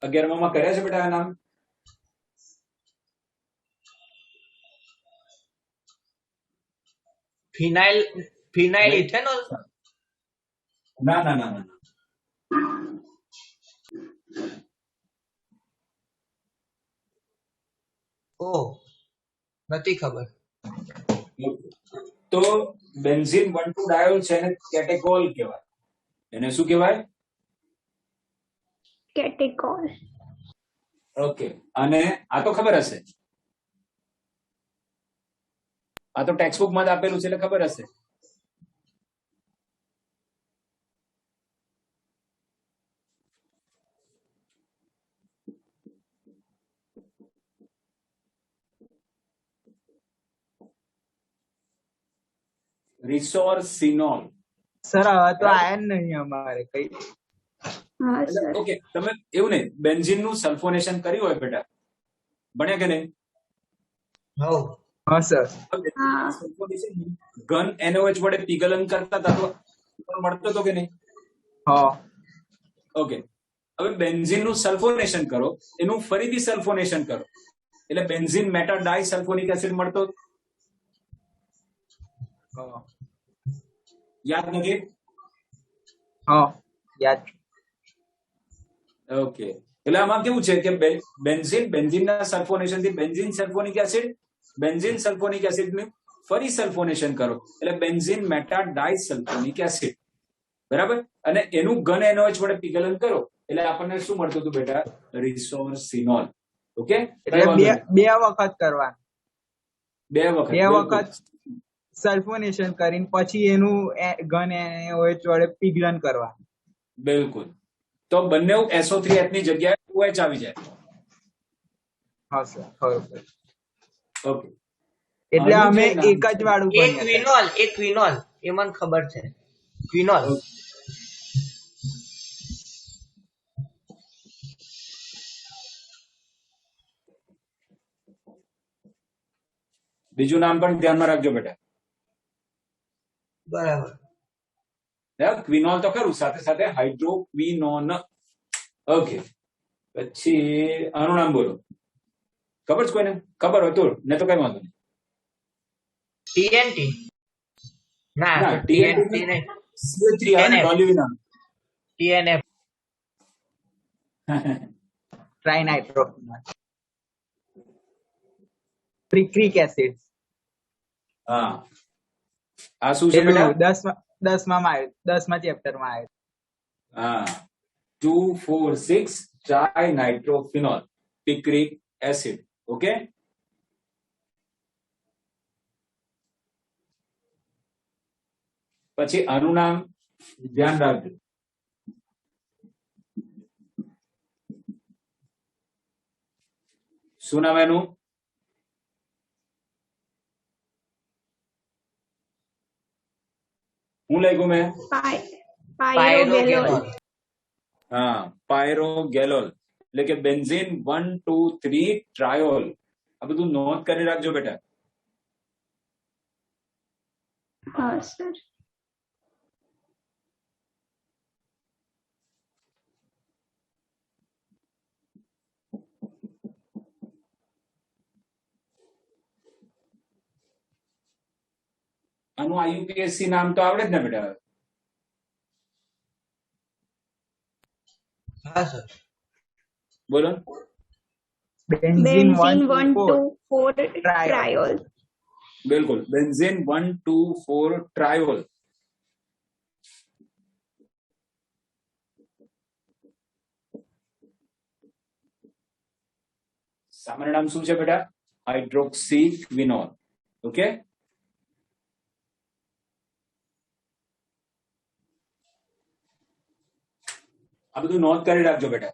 11માં કર્યા છે બેટા આ નામ? ફિનાઇલ ઇથેનોલ. ના ના ના ના. ઓહ, નથી ખબર. તો બેન્ઝીન 1,2 ડાયોલ છે એને કેટેકોલ કહેવાય. એને શું કહેવાય? કેટેકોલ. ઓકે. અને આ તો ખબર હશે, આ તો ટેક્સ્ટ બુક માં જ આપેલું છે એટલે ખબર હશે. રિસોર્સિનોલ. સર હવે તો આયન નહીં અમારે કઈ. હા સર. ઓકે, તમે એવું નહીં, બેન્ઝીન નું સલ્ફોનેશન કર્યું હોય બેટા, ભણ્યા કે નહીં? હવ. હા સર. હા. ઘન NaOH વડે પીગલન કરતા હતા તો મળતો હતો કે નહીં? હા. ઓકે, હવે બેન્ઝીન નું સલ્ફોનેશન કરો, એનું ફરીથી સલ્ફોનેશન કરો એટલે બેન્ઝીન મેટા ડાઈ સલ્ફોનિક એસિડ મળતો. હા. યાદ નથી? હા યાદ. ઓકે, એટલે આમાં કેવું છે કે બેન્ઝીનના સલ્ફોનેશન થી બેન્ઝીન સલ્ફોનિક એસિડ નું ફરી સલ્ફોનેશન કરો એટલે બેન્ઝીન મેટા ડાઈ સલ્ફોનિક એસિડ, બરાબર? અને એનું ઘન NaOH વડે પીગલન કરો એટલે આપણને શું મળતું હતું બેટા? રિસોર્સિનોલ. ઓકે, એટલે બે વખત કરવાનું. બે વખત વખત સલ્ફોનેશન કરીને પછી એનું ઘન NaOH વડે પીગલન કરવાનું. બિલકુલ. તો બંને SO3H ની જગ્યાએ OH આવી જાય. હા સર, ખબર. ઓકે, એટલે અમે એક જ વાળું એક ક્વિનોલ એ મને ખબર છે. ક્વિનોલ. બીજું નામ પણ ધ્યાનમાં રાખજો બેટા. બરાબર. ક્વિનોલ તો ખરું, સાથે સાથે હાઇડ્રોક્વિનોન. ઓકે, પછી આનું નામ બોલો. ખબર છે કોઈને? ખબર હોય તો ને તો કઈ વાંધો નહીં. TNT. ના, TNT નહીં. CH3 આવે ને, ટોલ્યુઇન. TNF. ટ્રાઇનાઇટ્રોફિનોલ. પ્રિક્રિક એસિડ. હા, આ શું છે બેટા? 10મા ચેપ્ટરમાં આવ્યું. હા, 2,4,6 ટ્રાઇનાઇટ્રોફિનોલ પિક્રિક એસિડ. ઓકે, પછી આનું નામ ધ્યાન રાખજો. શું નામ એનું? હું લખ્યું મેં? પાયરોગેલોલ. હા, પાયરોગેલોલ એટલે કે બેન્ઝીન 1, 2, 3 ટ્રાયોલ. આ બધું નોંધ કરી રાખજો બેટા. હા સર. આનું IUPAC નામ તો આવડે જ ને બેટા? હા સર. બોલો. બેન્ઝીન 1, 2, 4 ટ્રાયોલ. બિલકુલ, બેન્ઝીન 1, 2, 4 ટ્રાયોલ. સામાન્ય નામ શું છે બેટા? હાઇડ્રોક્સીક્વિનોલ. ઓકે, આ બધું નોંધ કરી રાખજો બેટા.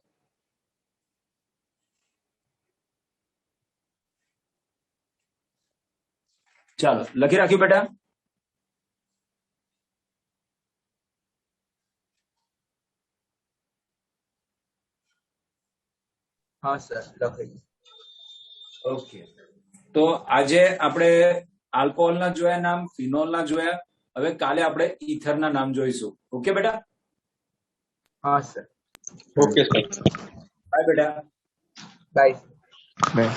ચાલો, લખી રાખ્યું બેટા? હા સર, લખાઈ. ઓકે, તો આજે આપણે આલ્કોહોલના જોયા નામ, ફિનોલના જોયા. હવે કાલે આપણે ઈથરના નામ જોઈશું. ઓકે બેટા? હા સર. Okay sir. બાય બેટા. બાય. Bye.